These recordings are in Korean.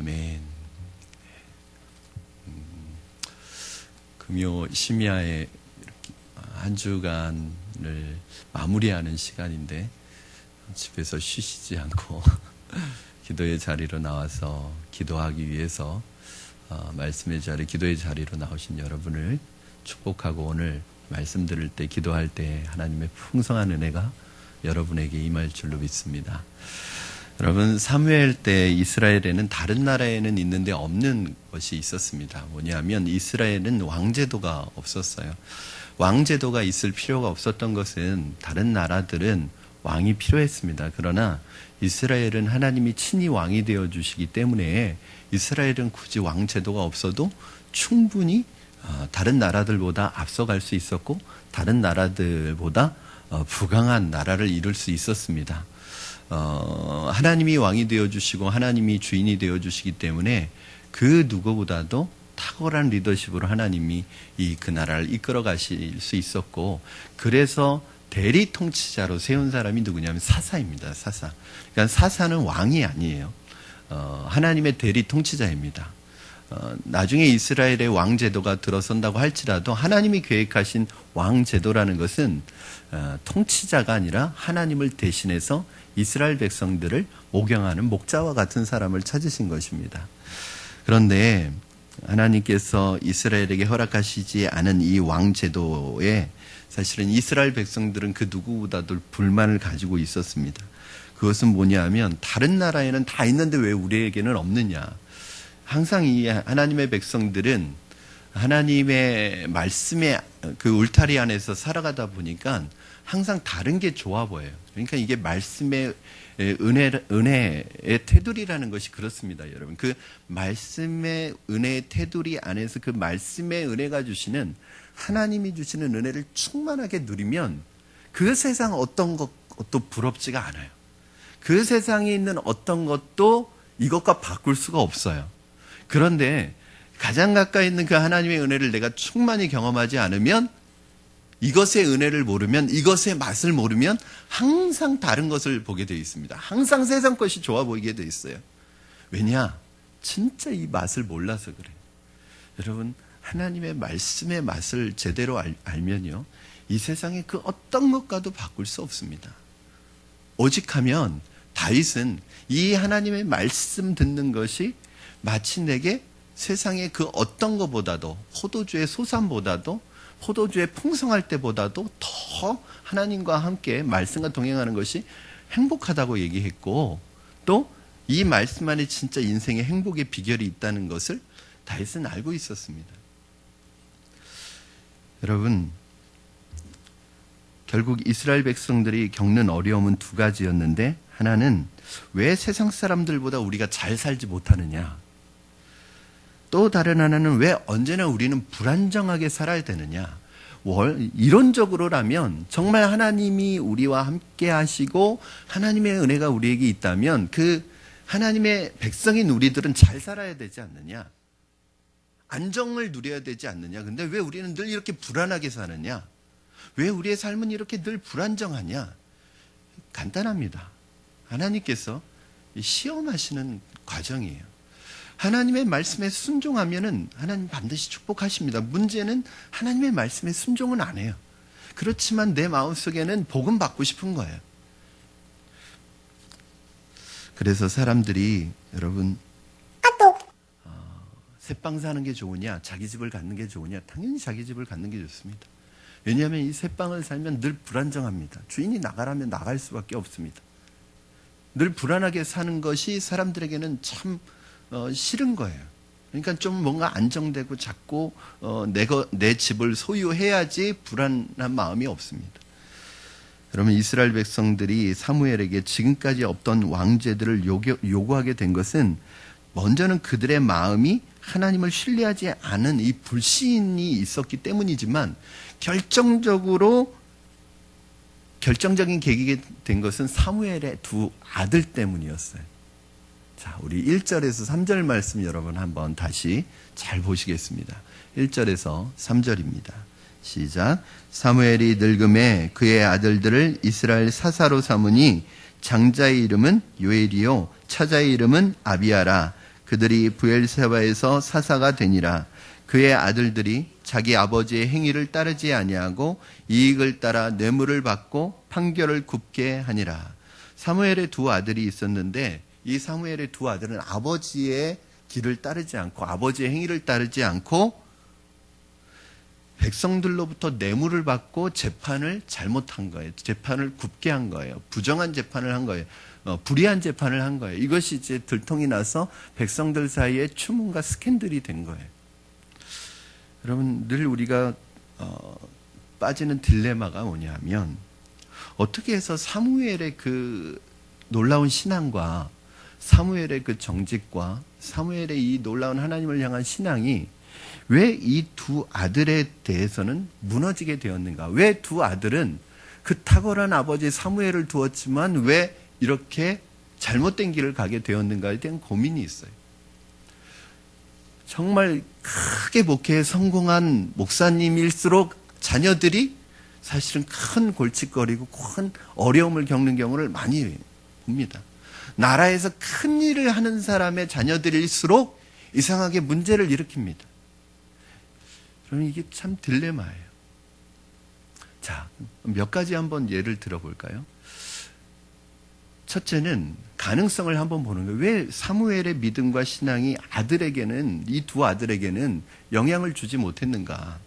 아멘. 금요 심야에 한 주간을 마무리하는 시간인데 집에서 쉬시지 않고 기도의 자리로 나와서 기도하기 위해서 말씀의 자리, 기도의 자리로 나오신 여러분을 축복하고 오늘 말씀 들을 때, 기도할 때 하나님의 풍성한 은혜가 여러분에게 임할 줄로 믿습니다. 여러분, 사무엘 때 이스라엘에는 다른 나라에는 있는데 없는 것이 있었습니다. 뭐냐면 이스라엘은 왕제도가 없었어요. 왕제도가 있을 필요가 없었던 것은 다른 나라들은 왕이 필요했습니다. 그러나 이스라엘은 하나님이 친히 왕이 되어주시기 때문에 이스라엘은 굳이 왕제도가 없어도 충분히 다른 나라들보다 앞서갈 수 있었고 다른 나라들보다 부강한 나라를 이룰 수 있었습니다. 하나님이 왕이 되어주시고 하나님이 주인이 되어주시기 때문에 그 누구보다도 탁월한 리더십으로 하나님이 그 나라를 이끌어 가실 수 있었고, 그래서 대리 통치자로 세운 사람이 누구냐면 사사입니다. 사사. 그러니까 사사는 왕이 아니에요. 하나님의 대리 통치자입니다. 나중에 이스라엘의 왕제도가 들어선다고 할지라도 하나님이 계획하신 왕제도라는 것은 통치자가 아니라 하나님을 대신해서 이스라엘 백성들을 목양하는 목자와 같은 사람을 찾으신 것입니다. 그런데 하나님께서 이스라엘에게 허락하시지 않은 이 왕제도에 사실은 이스라엘 백성들은 그 누구보다도 불만을 가지고 있었습니다. 그것은 뭐냐면 다른 나라에는 다 있는데 왜 우리에게는 없느냐. 항상 이 하나님의 백성들은 하나님의 말씀의 그 울타리 안에서 살아가다 보니까 항상 다른 게 좋아 보여요. 그러니까 이게 말씀의 은혜의 테두리라는 것이 그렇습니다, 여러분. 그 말씀의 은혜의 테두리 안에서 그 말씀의 은혜가 주시는, 하나님이 주시는 은혜를 충만하게 누리면 그 세상 어떤 것도 부럽지가 않아요. 그 세상에 있는 어떤 것도 이것과 바꿀 수가 없어요. 그런데 가장 가까이 있는 그 하나님의 은혜를 내가 충만히 경험하지 않으면, 이것의 은혜를 모르면, 이것의 맛을 모르면 항상 다른 것을 보게 되어 있습니다. 항상 세상 것이 좋아 보이게 되어 있어요. 왜냐? 진짜 이 맛을 몰라서 그래요. 여러분, 하나님의 말씀의 맛을 제대로 알면요, 이 세상의 그 어떤 것과도 바꿀 수 없습니다. 오직하면 다윗은 이 하나님의 말씀 듣는 것이 마치 내게 세상의 그 어떤 것보다도, 포도주의 소산보다도, 포도주의 풍성할 때보다도 더 하나님과 함께 말씀과 동행하는 것이 행복하다고 얘기했고, 또 이 말씀 안에 진짜 인생의 행복의 비결이 있다는 것을 다윗은 알고 있었습니다. 여러분, 결국 이스라엘 백성들이 겪는 어려움은 두 가지였는데, 하나는 왜 세상 사람들보다 우리가 잘 살지 못하느냐, 또 다른 하나는 왜 언제나 우리는 불안정하게 살아야 되느냐. 이론적으로라면 정말 하나님이 우리와 함께 하시고 하나님의 은혜가 우리에게 있다면 그 하나님의 백성인 우리들은 잘 살아야 되지 않느냐, 안정을 누려야 되지 않느냐. 근데 왜 우리는 늘 이렇게 불안하게 사느냐, 왜 우리의 삶은 이렇게 늘 불안정하냐. 간단합니다. 하나님께서 시험하시는 과정이에요. 하나님의 말씀에 순종하면은 하나님 반드시 축복하십니다. 문제는 하나님의 말씀에 순종은 안 해요. 그렇지만 내 마음속에는 복음 받고 싶은 거예요. 그래서 사람들이, 여러분, 새빵 사는 게 좋으냐, 자기 집을 갖는 게 좋으냐, 당연히 자기 집을 갖는 게 좋습니다. 왜냐하면 이 새빵을 살면 늘 불안정합니다. 주인이 나가라면 나갈 수밖에 없습니다. 늘 불안하게 사는 것이 사람들에게는 참 싫은 거예요. 그러니까 좀 뭔가 안정되고 자꾸 내 집을 소유해야지 불안한 마음이 없습니다. 여러분, 이스라엘 백성들이 사무엘에게 지금까지 없던 왕제들을 요구하게 된 것은 먼저는 그들의 마음이 하나님을 신뢰하지 않은 이 불신이 있었기 때문이지만, 결정적인 계기가 된 것은 사무엘의 두 아들 때문이었어요. 자, 우리 1절에서 3절 말씀 여러분 한번 다시 잘 보시겠습니다. 1절에서 3절입니다. 시작. 사무엘이 늙음에 그의 아들들을 이스라엘 사사로 삼으니 장자의 이름은 요엘이요 차자의 이름은 아비아라. 그들이 브엘세바에서 사사가 되니라. 그의 아들들이 자기 아버지의 행위를 따르지 아니하고 이익을 따라 뇌물을 받고 판결을 굽게 하니라. 사무엘의 두 아들이 있었는데 이 사무엘의 두 아들은 아버지의 길을 따르지 않고 아버지의 행위를 따르지 않고 백성들로부터 뇌물을 받고 재판을 잘못한 거예요. 재판을 굽게 한 거예요. 부정한 재판을 한 거예요. 불의한 재판을 한 거예요. 이것이 이제 들통이 나서 백성들 사이에 추문과 스캔들이 된 거예요. 여러분, 늘 우리가 빠지는 딜레마가 뭐냐면 어떻게 해서 사무엘의 그 놀라운 신앙과 사무엘의 그 정직과 사무엘의 이 놀라운 하나님을 향한 신앙이 왜 이 두 아들에 대해서는 무너지게 되었는가? 왜 두 아들은 그 탁월한 아버지 사무엘을 두었지만 왜 이렇게 잘못된 길을 가게 되었는가에 대한 고민이 있어요. 정말 크게 목회에 성공한 목사님일수록 자녀들이 사실은 큰 골칫거리고 큰 어려움을 겪는 경우를 많이 봅니다. 나라에서 큰 일을 하는 사람의 자녀들일수록 이상하게 문제를 일으킵니다. 그럼 이게 참 딜레마예요. 자, 몇 가지 한번 예를 들어볼까요? 첫째는 가능성을 한번 보는 거예요. 왜 사무엘의 믿음과 신앙이 아들에게는, 이 두 아들에게는 영향을 주지 못했는가?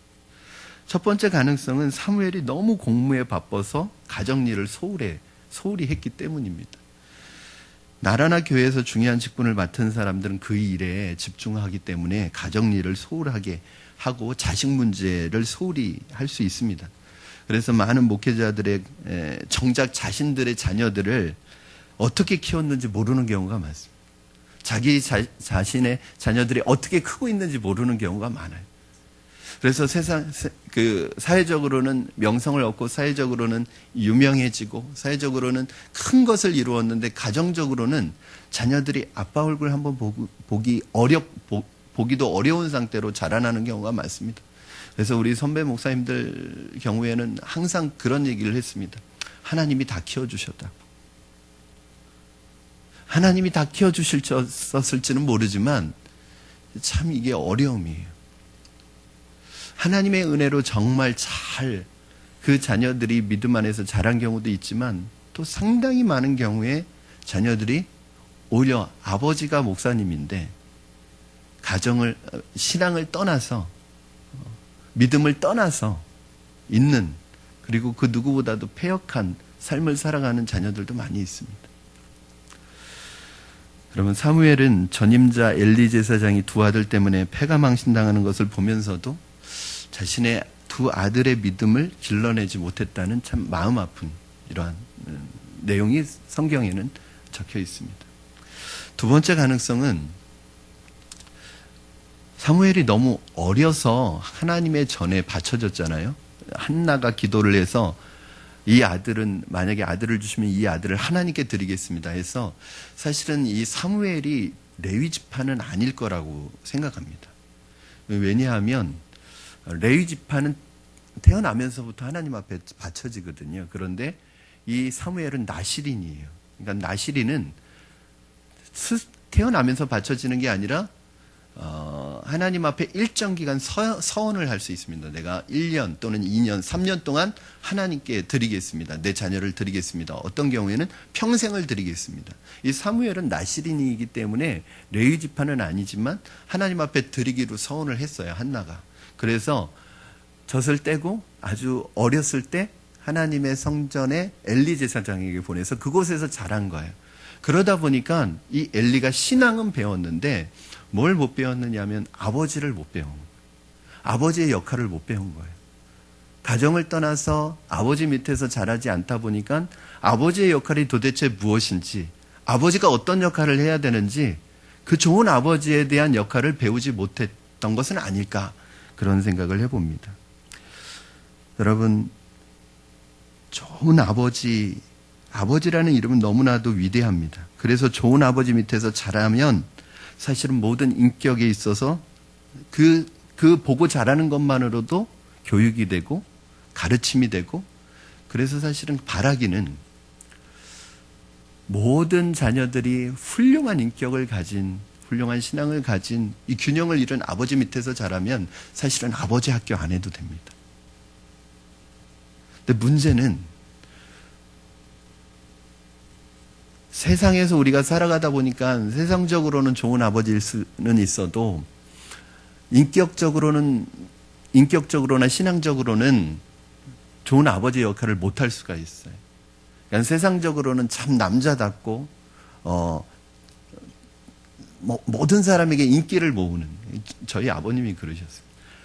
첫 번째 가능성은 사무엘이 너무 공무에 바빠서 가정일을 소홀히 했기 때문입니다. 나라나 교회에서 중요한 직분을 맡은 사람들은 그 일에 집중하기 때문에 가정일을 소홀하게 하고 자식 문제를 소홀히 할 수 있습니다. 그래서 많은 목회자들의 정작 자신들의 자녀들을 어떻게 키웠는지 모르는 경우가 많습니다. 자기 자신의 자녀들이 어떻게 크고 있는지 모르는 경우가 많아요. 그래서 사회적으로는 명성을 얻고 사회적으로는 유명해지고 사회적으로는 큰 것을 이루었는데 가정적으로는 자녀들이 아빠 얼굴 한번 보기도 어려운 상태로 자라나는 경우가 많습니다. 그래서 우리 선배 목사님들 경우에는 항상 그런 얘기를 했습니다. 하나님이 다 키워주셨다고. 하나님이 다 키워주셨을지는 모르지만 참 이게 어려움이에요. 하나님의 은혜로 정말 잘 그 자녀들이 믿음 안에서 자란 경우도 있지만 또 상당히 많은 경우에 자녀들이 오히려 아버지가 목사님인데 신앙을 떠나서 믿음을 떠나서 있는, 그리고 그 누구보다도 패역한 삶을 살아가는 자녀들도 많이 있습니다. 여러분, 사무엘은 전임자 엘리 제사장이 두 아들 때문에 패가 망신당하는 것을 보면서도 자신의 두 아들의 믿음을 길러내지 못했다는 참 마음 아픈 이러한 내용이 성경에는 적혀 있습니다. 두 번째 가능성은 사무엘이 너무 어려서 하나님의 전에 바쳐졌잖아요. 한나가 기도를 해서 이 아들은, 만약에 아들을 주시면 이 아들을 하나님께 드리겠습니다 해서 사실은 이 사무엘이 레위 지파는 아닐 거라고 생각합니다. 왜냐하면 레위 지파는 태어나면서부터 하나님 앞에 바쳐지거든요. 그런데 이 사무엘은 나시린이에요. 그러니까 나시린은 태어나면서 바쳐지는 게 아니라 하나님 앞에 일정 기간 서원을 할 수 있습니다. 내가 1년 또는 2년, 3년 동안 하나님께 드리겠습니다. 내 자녀를 드리겠습니다. 어떤 경우에는 평생을 드리겠습니다. 이 사무엘은 나시린이기 때문에 레위 지파는 아니지만 하나님 앞에 드리기로 서원을 했어요. 한나가. 그래서 젖을 떼고 아주 어렸을 때 하나님의 성전에 엘리 제사장에게 보내서 그곳에서 자란 거예요. 그러다 보니까 이 엘리가 신앙은 배웠는데 뭘 못 배웠느냐면 아버지를 못 배운 거예요. 아버지의 역할을 못 배운 거예요. 가정을 떠나서 아버지 밑에서 자라지 않다 보니까 아버지의 역할이 도대체 무엇인지, 아버지가 어떤 역할을 해야 되는지 그 좋은 아버지에 대한 역할을 배우지 못했던 것은 아닐까, 그런 생각을 해봅니다. 여러분, 좋은 아버지라는 이름은 너무나도 위대합니다. 그래서 좋은 아버지 밑에서 자라면 사실은 모든 인격에 있어서 그 보고 자라는 것만으로도 교육이 되고 가르침이 되고, 그래서 사실은 바라기는 모든 자녀들이 훌륭한 인격을 가진 훌륭한 신앙을 가진 이 균형을 이룬 아버지 밑에서 자라면 사실은 아버지 학교 안 해도 됩니다. 근데 문제는 세상에서 우리가 살아가다 보니까 세상적으로는 좋은 아버지일 수는 있어도 인격적으로나 신앙적으로는 좋은 아버지 역할을 못할 수가 있어요. 그러니까 세상적으로는 참 남자답고 모든 사람에게 인기를 모으는, 저희 아버님이 그러셨어요.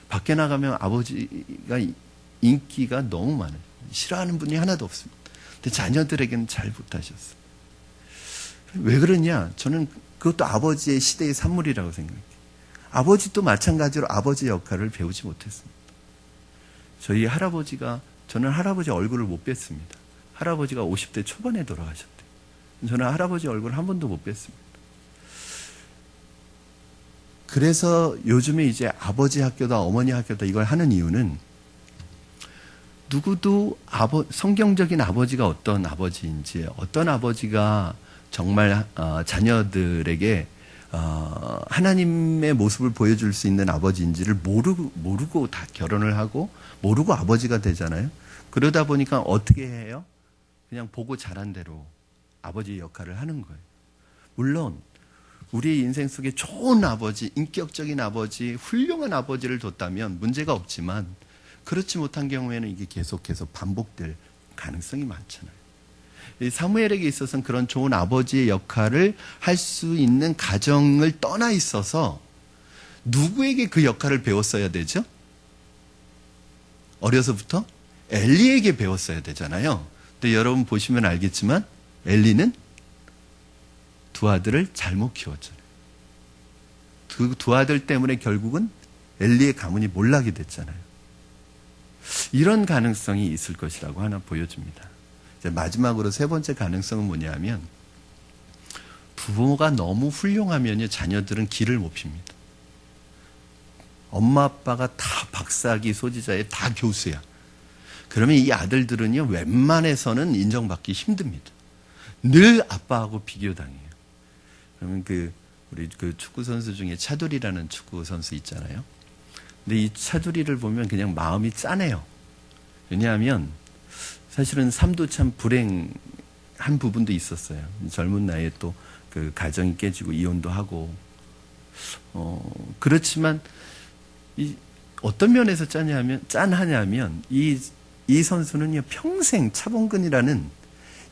밖에 나가면 아버지가 인기가 너무 많아요. 싫어하는 분이 하나도 없습니다. 근데 자녀들에게는 잘 못하셨어요. 왜 그러냐? 저는 그것도 아버지의 시대의 산물이라고 생각해요. 아버지도 마찬가지로 아버지 역할을 배우지 못했습니다. 저희 할아버지가, 저는 할아버지 얼굴을 못 뵀습니다. 할아버지가 50대 초반에 돌아가셨대요. 저는 할아버지 얼굴을 한 번도 못 뵀습니다. 그래서 요즘에 이제 아버지 학교다, 어머니 학교다 이걸 하는 이유는 누구도 성경적인 아버지가 어떤 아버지인지, 어떤 아버지가 정말 자녀들에게 하나님의 모습을 보여줄 수 있는 아버지인지를 모르고 다 결혼을 하고 모르고 아버지가 되잖아요. 그러다 보니까 어떻게 해요? 그냥 보고 자란 대로 아버지 역할을 하는 거예요. 물론 우리 인생 속에 좋은 아버지, 인격적인 아버지, 훌륭한 아버지를 뒀다면 문제가 없지만 그렇지 못한 경우에는 이게 계속해서 반복될 가능성이 많잖아요. 사무엘에게 있어서는 그런 좋은 아버지의 역할을 할 수 있는 가정을 떠나 있어서 누구에게 그 역할을 배웠어야 되죠? 어려서부터 엘리에게 배웠어야 되잖아요. 근데 여러분 보시면 알겠지만 엘리는 두 아들을 잘못 키웠잖아요. 두 아들 때문에 결국은 엘리의 가문이 몰락이 됐잖아요. 이런 가능성이 있을 것이라고 하나 보여줍니다. 이제 마지막으로 세 번째 가능성은 뭐냐면 부모가 너무 훌륭하면요 자녀들은 길을 못 핍니다. 엄마 아빠가 다 박사학위 소지자에 다 교수야. 그러면 이 아들들은요 웬만해서는 인정받기 힘듭니다. 늘 아빠하고 비교당해요. 그러면 우리 축구 선수 중에 차두리라는 축구 선수 있잖아요. 근데 이 차두리를 보면 그냥 마음이 짠해요. 왜냐하면 사실은 삶도 참 불행한 부분도 있었어요. 젊은 나이에 또 그 가정이 깨지고 이혼도 하고 그렇지만 어떤 면에서 짠하냐면 이 선수는요 평생 차범근이라는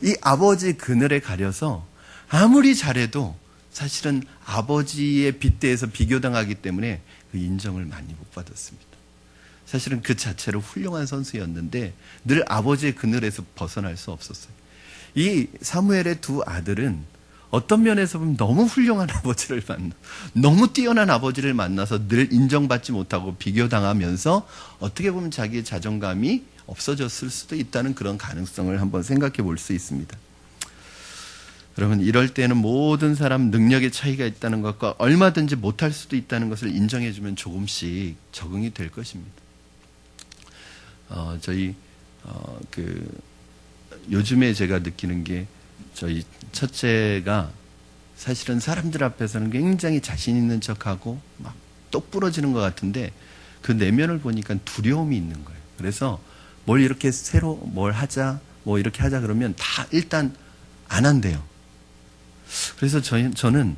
이 아버지 그늘에 가려서 아무리 잘해도 사실은 아버지의 빗대에서 비교당하기 때문에 그 인정을 많이 못 받았습니다. 사실은 그 자체로 훌륭한 선수였는데 늘 아버지의 그늘에서 벗어날 수 없었어요. 이 사무엘의 두 아들은 어떤 면에서 보면 너무 훌륭한 아버지를 너무 뛰어난 아버지를 만나서 늘 인정받지 못하고 비교당하면서 어떻게 보면 자기의 자존감이 없어졌을 수도 있다는 그런 가능성을 한번 생각해 볼 수 있습니다. 여러분 이럴 때는 모든 사람 능력의 차이가 있다는 것과 얼마든지 못할 수도 있다는 것을 인정해 주면 조금씩 적응이 될 것입니다. 요즘에 제가 느끼는 게 저희 첫째가 사실은 사람들 앞에서는 굉장히 자신 있는 척하고 막 똑부러지는 것 같은데 그 내면을 보니까 두려움이 있는 거예요. 그래서 뭘 이렇게 새로 뭘 하자 뭐 이렇게 하자 그러면 다 일단 안 한대요. 그래서 저는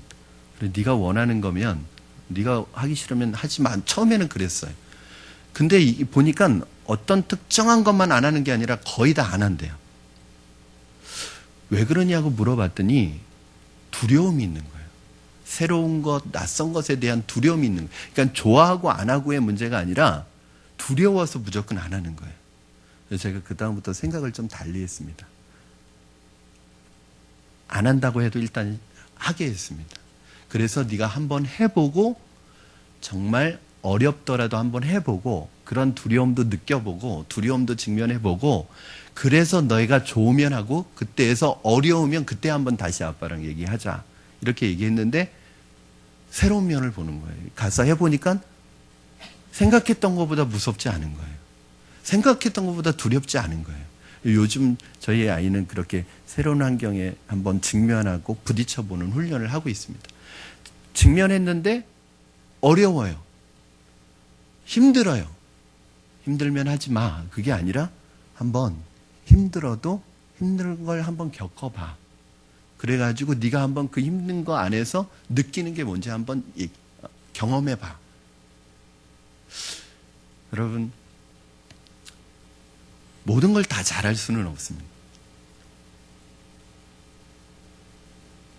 네가 원하는 거면 네가 하기 싫으면 하지 마. 처음에는 그랬어요. 근데 보니까 어떤 특정한 것만 안 하는 게 아니라 거의 다 안 한대요. 왜 그러냐고 물어봤더니 두려움이 있는 거예요. 새로운 것, 낯선 것에 대한 두려움이 있는 거예요. 그러니까 좋아하고 안 하고의 문제가 아니라 두려워서 무조건 안 하는 거예요. 그래서 제가 그 다음부터 생각을 좀 달리 했습니다. 안 한다고 해도 일단 하게 했습니다. 그래서 네가 한번 해보고 정말 어렵더라도 한번 해보고 그런 두려움도 느껴보고 두려움도 직면해보고 그래서 너희가 좋으면 하고 그때에서 어려우면 그때 한번 다시 아빠랑 얘기하자 이렇게 얘기했는데 새로운 면을 보는 거예요. 가서 해보니까 생각했던 것보다 무섭지 않은 거예요. 생각했던 것보다 두렵지 않은 거예요. 요즘 저희 아이는 그렇게 새로운 환경에 한번 직면하고 부딪혀보는 훈련을 하고 있습니다. 직면했는데 어려워요. 힘들어요. 힘들면 하지 마. 그게 아니라 한번 힘들어도 힘든 걸 한번 겪어봐. 그래가지고 네가 한번 그 힘든 거 안에서 느끼는 게 뭔지 한번 경험해봐. 여러분, 모든 걸 다 잘할 수는 없습니다.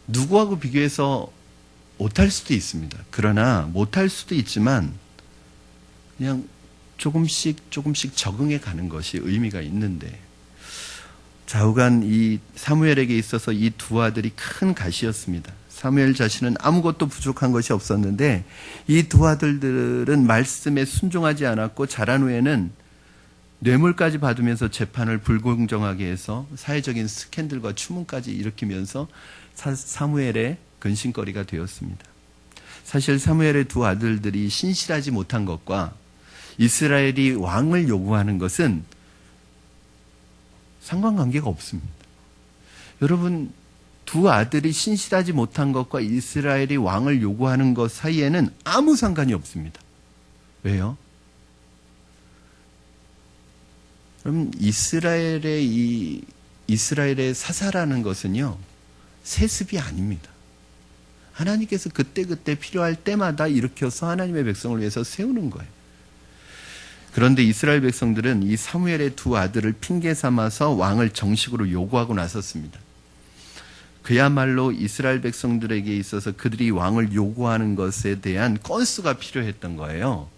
누구하고 비교해서 못할 수도 있습니다. 그러나 못할 수도 있지만 그냥 조금씩 적응해 가는 것이 의미가 있는데, 좌우간 이 사무엘에게 있어서 이 두 아들이 큰 가시였습니다. 사무엘 자신은 아무것도 부족한 것이 없었는데 이 두 아들들은 말씀에 순종하지 않았고 자란 후에는 뇌물까지 받으면서 재판을 불공정하게 해서 사회적인 스캔들과 추문까지 일으키면서 사무엘의 근심거리가 되었습니다. 사실 사무엘의 두 아들들이 신실하지 못한 것과 이스라엘이 왕을 요구하는 것은 상관관계가 없습니다. 여러분, 두 아들이 신실하지 못한 것과 이스라엘이 왕을 요구하는 것 사이에는 아무 상관이 없습니다. 왜요? 그럼 이스라엘의 사사라는 것은요, 세습이 아닙니다. 하나님께서 그때그때 필요할 때마다 일으켜서 하나님의 백성을 위해서 세우는 거예요. 그런데 이스라엘 백성들은 이 사무엘의 두 아들을 핑계 삼아서 왕을 정식으로 요구하고 나섰습니다. 그야말로 이스라엘 백성들에게 있어서 그들이 왕을 요구하는 것에 대한 건수가 필요했던 거예요.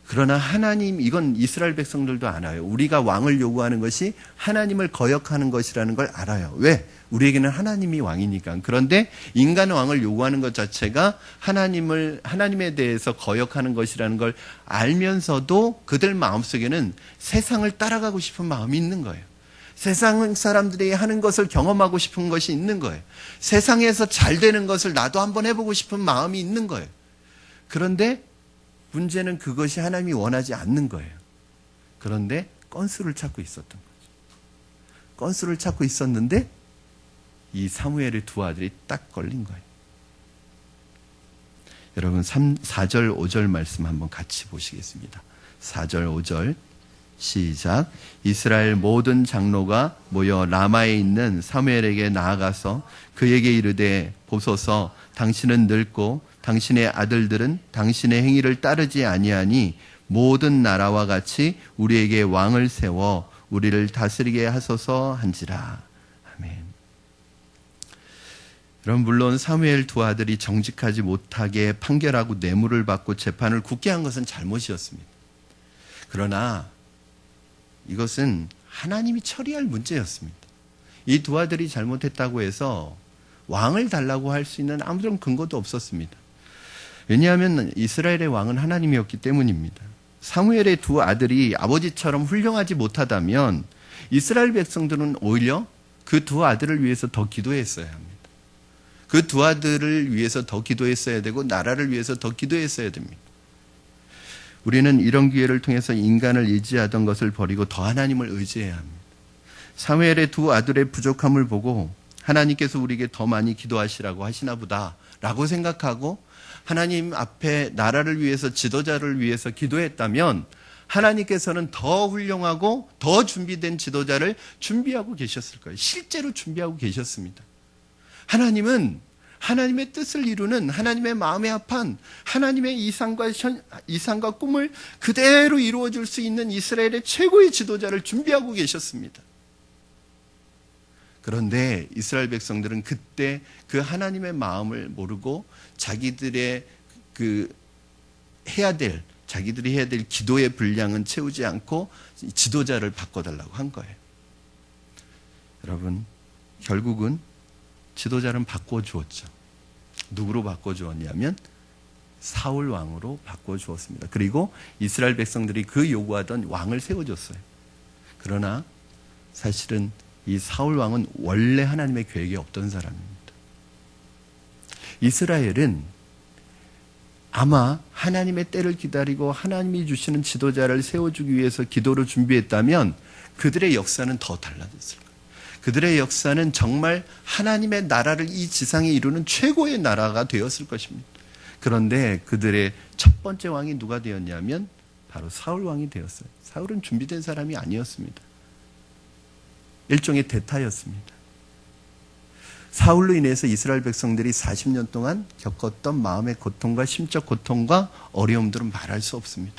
그러나 하나님, 이건 이스라엘 백성들도 알아요. 우리가 왕을 요구하는 것이 하나님을 거역하는 것이라는 걸 알아요. 왜? 우리에게는 하나님이 왕이니까. 그런데 인간 왕을 요구하는 것 자체가 하나님에 대해서 거역하는 것이라는 걸 알면서도 그들 마음속에는 세상을 따라가고 싶은 마음이 있는 거예요. 세상 사람들이 하는 것을 경험하고 싶은 것이 있는 거예요. 세상에서 잘 되는 것을 나도 한번 해보고 싶은 마음이 있는 거예요. 그런데 문제는 그것이 하나님이 원하지 않는 거예요. 그런데 건수를 찾고 있었던 거죠. 건수를 찾고 있었는데 이 사무엘의 두 아들이 딱 걸린 거예요. 여러분, 4절 5절 말씀 한번 같이 보시겠습니다. 4절 5절 시작. 이스라엘 모든 장로가 모여 라마에 있는 사무엘에게 나아가서 그에게 이르되, 보소서, 당신은 늙고 당신의 아들들은 당신의 행위를 따르지 아니하니 모든 나라와 같이 우리에게 왕을 세워 우리를 다스리게 하소서 한지라. 아멘. 여러분, 물론 사무엘 두 아들이 정직하지 못하게 판결하고 뇌물을 받고 재판을 굳게 한 것은 잘못이었습니다. 그러나 이것은 하나님이 처리할 문제였습니다. 이 두 아들이 잘못했다고 해서 왕을 달라고 할 수 있는 아무런 근거도 없었습니다. 왜냐하면 이스라엘의 왕은 하나님이었기 때문입니다. 사무엘의 두 아들이 아버지처럼 훌륭하지 못하다면 이스라엘 백성들은 오히려 그 두 아들을 위해서 더 기도했어야 합니다. 그 두 아들을 위해서 더 기도했어야 되고 나라를 위해서 더 기도했어야 됩니다. 우리는 이런 기회를 통해서 인간을 의지하던 것을 버리고 더 하나님을 의지해야 합니다. 사무엘의 두 아들의 부족함을 보고 하나님께서 우리에게 더 많이 기도하시라고 하시나 보다 라고 생각하고 하나님 앞에 나라를 위해서, 지도자를 위해서 기도했다면 하나님께서는 더 훌륭하고 더 준비된 지도자를 준비하고 계셨을 거예요. 실제로 준비하고 계셨습니다. 하나님은 하나님의 뜻을 이루는, 하나님의 마음에 합한 하나님의 이상과 꿈을 그대로 이루어줄 수 있는 이스라엘의 최고의 지도자를 준비하고 계셨습니다. 그런데 이스라엘 백성들은 그때 그 하나님의 마음을 모르고 자기들이 해야 될 기도의 분량은 채우지 않고 지도자를 바꿔달라고 한 거예요. 여러분, 결국은 지도자는 바꿔주었죠. 누구로 바꿔주었냐면 사울 왕으로 바꿔주었습니다. 그리고 이스라엘 백성들이 그 요구하던 왕을 세워줬어요. 그러나 사실은 이 사울 왕은 원래 하나님의 계획에 없던 사람입니다. 이스라엘은 아마 하나님의 때를 기다리고 하나님이 주시는 지도자를 세워주기 위해서 기도로 준비했다면 그들의 역사는 더 달라졌을 거예요. 그들의 역사는 정말 하나님의 나라를 이 지상에 이루는 최고의 나라가 되었을 것입니다. 그런데 그들의 첫 번째 왕이 누가 되었냐면 바로 사울 왕이 되었어요. 사울은 준비된 사람이 아니었습니다. 일종의 대타였습니다. 사울로 인해서 이스라엘 백성들이 40년 동안 겪었던 마음의 고통과 심적 고통과 어려움들은 말할 수 없습니다.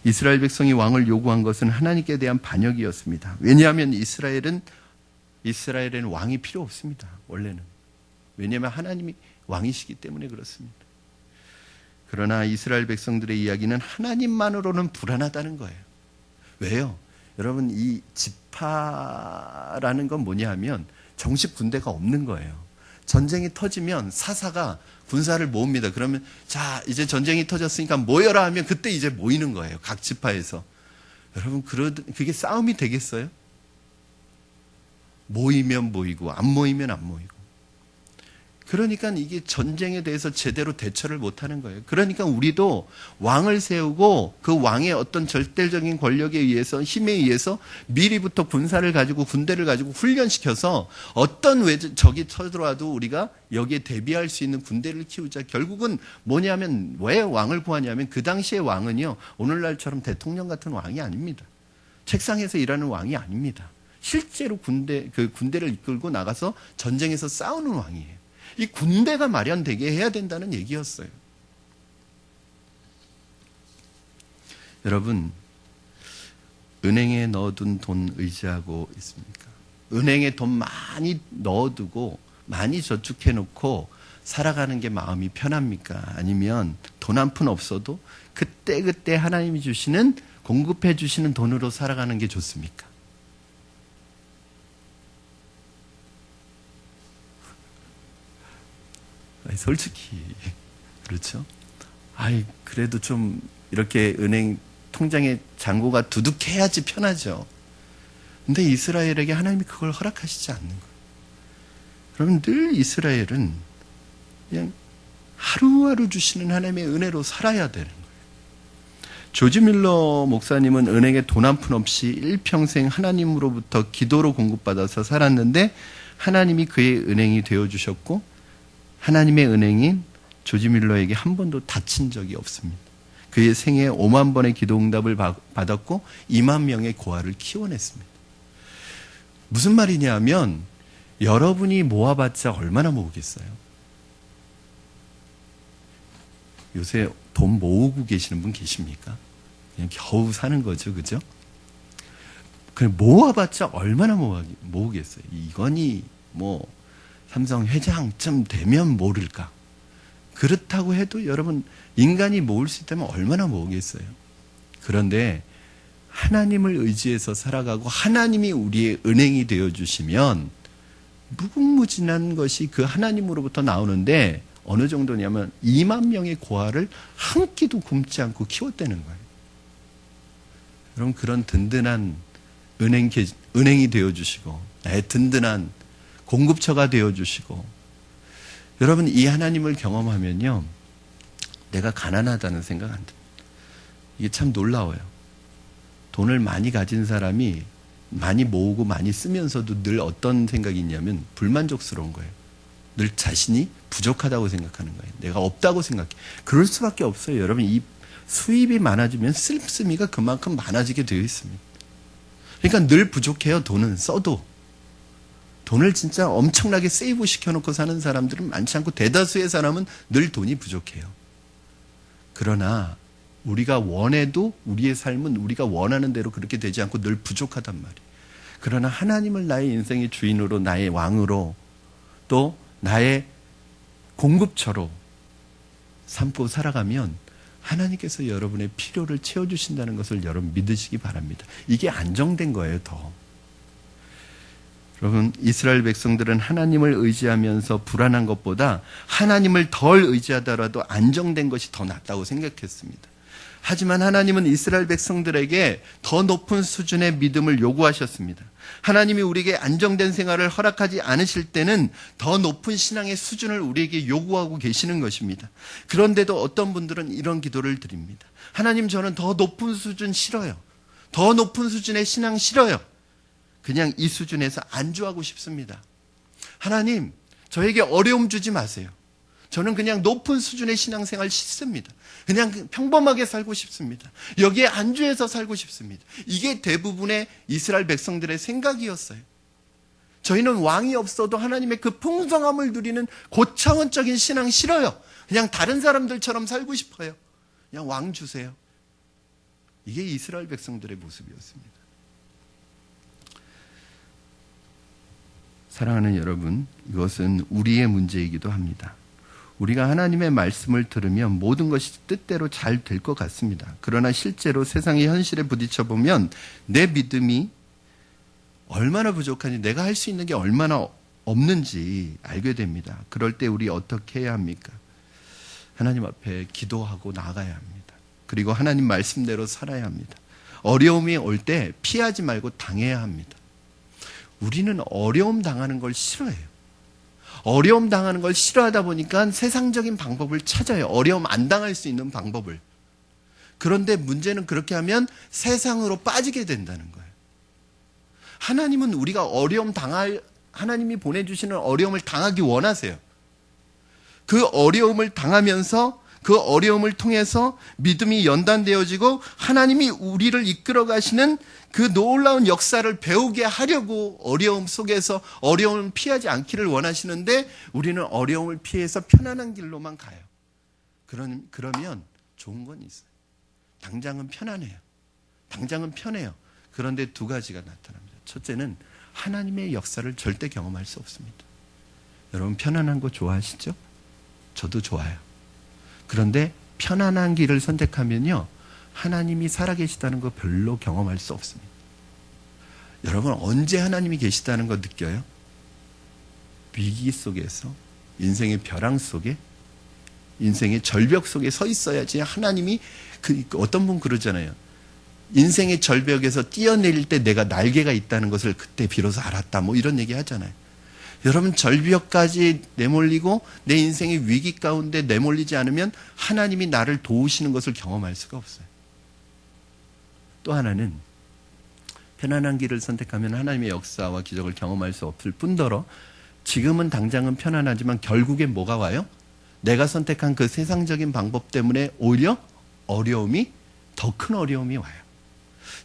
이스라엘 백성이 왕을 요구한 것은 하나님께 대한 반역이었습니다. 왜냐하면 이스라엘에는 왕이 필요 없습니다. 원래는. 왜냐하면 하나님이 왕이시기 때문에 그렇습니다. 그러나 이스라엘 백성들의 이야기는 하나님만으로는 불안하다는 거예요. 왜요? 여러분, 이 지파라는 건 뭐냐 하면 정식 군대가 없는 거예요. 전쟁이 터지면 사사가 군사를 모읍니다. 그러면 자, 이제 전쟁이 터졌으니까 모여라 하면 그때 이제 모이는 거예요. 각 지파에서. 여러분, 그게 싸움이 되겠어요? 모이면 모이고 안 모이면 안 모이고. 그러니까 이게 전쟁에 대해서 제대로 대처를 못하는 거예요. 그러니까 우리도 왕을 세우고 그 왕의 어떤 절대적인 권력에 의해서, 힘에 의해서 미리부터 군사를 가지고 군대를 가지고 훈련시켜서 어떤 적이 쳐들어와도 우리가 여기에 대비할 수 있는 군대를 키우자. 결국은 뭐냐면, 왜 왕을 구하냐면 그 당시의 왕은요, 오늘날처럼 대통령 같은 왕이 아닙니다. 책상에서 일하는 왕이 아닙니다. 실제로 군대를 이끌고 나가서 전쟁에서 싸우는 왕이에요. 이 군대가 마련되게 해야 된다는 얘기였어요. 여러분, 은행에 넣어둔 돈 의지하고 있습니까? 은행에 돈 많이 넣어두고 많이 저축해놓고 살아가는 게 마음이 편합니까? 아니면 돈 한 푼 없어도 그때그때 하나님이 주시는, 공급해 주시는 돈으로 살아가는 게 좋습니까? 솔직히 그렇죠? 그래도 좀 이렇게 은행 통장에 잔고가 두둑해야지 편하죠. 근데 이스라엘에게 하나님이 그걸 허락하시지 않는 거예요. 그러면 늘 이스라엘은 그냥 하루하루 주시는 하나님의 은혜로 살아야 되는 거예요. 조지 밀러 목사님은 은행에 돈 한 푼 없이 일평생 하나님으로부터 기도로 공급받아서 살았는데 하나님이 그의 은행이 되어주셨고, 하나님의 은행인 조지 밀러에게 한 번도 다친 적이 없습니다. 그의 생애에 5만 번의 기도 응답을 받았고 2만 명의 고아를 키워냈습니다. 무슨 말이냐면, 여러분이 모아봤자 얼마나 모으겠어요? 요새 돈 모으고 계시는 분 계십니까? 그냥 겨우 사는 거죠, 그죠? 그냥 모아봤자 얼마나 모으겠어요? 이건희 삼성 회장쯤 되면 모를까? 그렇다고 해도 여러분, 인간이 모을 수 있다면 얼마나 모으겠어요? 그런데 하나님을 의지해서 살아가고 하나님이 우리의 은행이 되어주시면 무궁무진한 것이 그 하나님으로부터 나오는데, 어느 정도냐면 2만 명의 고아를 한 끼도 굶지 않고 키웠다는 거예요. 여러분, 그런 든든한 은행이 되어주시고 나의 든든한 공급처가 되어주시고, 여러분, 이 하나님을 경험하면요, 내가 가난하다는 생각 안 듭니다. 이게 참 놀라워요. 돈을 많이 가진 사람이 많이 모으고 많이 쓰면서도 늘 어떤 생각이 있냐면 불만족스러운 거예요. 늘 자신이 부족하다고 생각하는 거예요. 내가 없다고 생각해. 그럴 수밖에 없어요. 여러분, 이 수입이 많아지면 씀씀이가 그만큼 많아지게 되어 있습니다. 그러니까 늘 부족해요. 돈은 써도. 돈을 진짜 엄청나게 세이브 시켜놓고 사는 사람들은 많지 않고, 대다수의 사람은 늘 돈이 부족해요. 그러나 우리가 원해도 우리의 삶은 우리가 원하는 대로 그렇게 되지 않고 늘 부족하단 말이에요. 그러나 하나님을 나의 인생의 주인으로, 나의 왕으로, 또 나의 공급처로 삼고 살아가면 하나님께서 여러분의 필요를 채워주신다는 것을 여러분 믿으시기 바랍니다. 이게 안정된 거예요, 더. 여러분, 이스라엘 백성들은 하나님을 의지하면서 불안한 것보다 하나님을 덜 의지하더라도 안정된 것이 더 낫다고 생각했습니다. 하지만 하나님은 이스라엘 백성들에게 더 높은 수준의 믿음을 요구하셨습니다. 하나님이 우리에게 안정된 생활을 허락하지 않으실 때는 더 높은 신앙의 수준을 우리에게 요구하고 계시는 것입니다. 그런데도 어떤 분들은 이런 기도를 드립니다. 하나님, 저는 더 높은 수준 싫어요. 더 높은 수준의 신앙 싫어요. 그냥 이 수준에서 안주하고 싶습니다. 하나님, 저에게 어려움 주지 마세요. 저는 그냥 높은 수준의 신앙생활 싫습니다. 그냥 평범하게 살고 싶습니다. 여기에 안주해서 살고 싶습니다. 이게 대부분의 이스라엘 백성들의 생각이었어요. 저희는 왕이 없어도 하나님의 그 풍성함을 누리는 고차원적인 신앙 싫어요. 그냥 다른 사람들처럼 살고 싶어요. 그냥 왕 주세요. 이게 이스라엘 백성들의 모습이었습니다. 사랑하는 여러분, 이것은 우리의 문제이기도 합니다. 우리가 하나님의 말씀을 들으면 모든 것이 뜻대로 잘 될 것 같습니다. 그러나 실제로 세상의 현실에 부딪혀 보면 내 믿음이 얼마나 부족한지, 내가 할 수 있는 게 얼마나 없는지 알게 됩니다. 그럴 때 우리 어떻게 해야 합니까? 하나님 앞에 기도하고 나아가야 합니다. 그리고 하나님 말씀대로 살아야 합니다. 어려움이 올 때 피하지 말고 당해야 합니다. 우리는 어려움 당하는 걸 싫어해요. 어려움 당하는 걸 싫어하다 보니까 세상적인 방법을 찾아요. 어려움 안 당할 수 있는 방법을. 그런데 문제는 그렇게 하면 세상으로 빠지게 된다는 거예요. 하나님은 우리가 하나님이 보내주시는 어려움을 당하기 원하세요. 그 어려움을 당하면서 그 어려움을 통해서 믿음이 연단되어지고 하나님이 우리를 이끌어 가시는 그 놀라운 역사를 배우게 하려고 어려움 속에서 어려움을 피하지 않기를 원하시는데 우리는 어려움을 피해서 편안한 길로만 가요. 그러면 좋은 건 있어요. 당장은 편안해요. 당장은 편해요. 그런데 두 가지가 나타납니다. 첫째는 하나님의 역사를 절대 경험할 수 없습니다. 여러분 편안한 거 좋아하시죠? 저도 좋아요. 그런데 편안한 길을 선택하면요, 하나님이 살아계시다는 거 별로 경험할 수 없습니다. 여러분 언제 하나님이 계시다는 거 느껴요? 위기 속에서, 인생의 벼랑 속에, 인생의 절벽 속에 서 있어야지 하나님이 어떤 분 그러잖아요. 인생의 절벽에서 뛰어내릴 때 내가 날개가 있다는 것을 그때 비로소 알았다. 뭐 이런 얘기 하잖아요. 여러분 절벽까지 내몰리고 내 인생의 위기 가운데 내몰리지 않으면 하나님이 나를 도우시는 것을 경험할 수가 없어요. 또 하나는 편안한 길을 선택하면 하나님의 역사와 기적을 경험할 수 없을 뿐더러 지금은 당장은 편안하지만 결국엔 뭐가 와요? 내가 선택한 그 세상적인 방법 때문에 오히려 어려움이, 더 큰 어려움이 와요.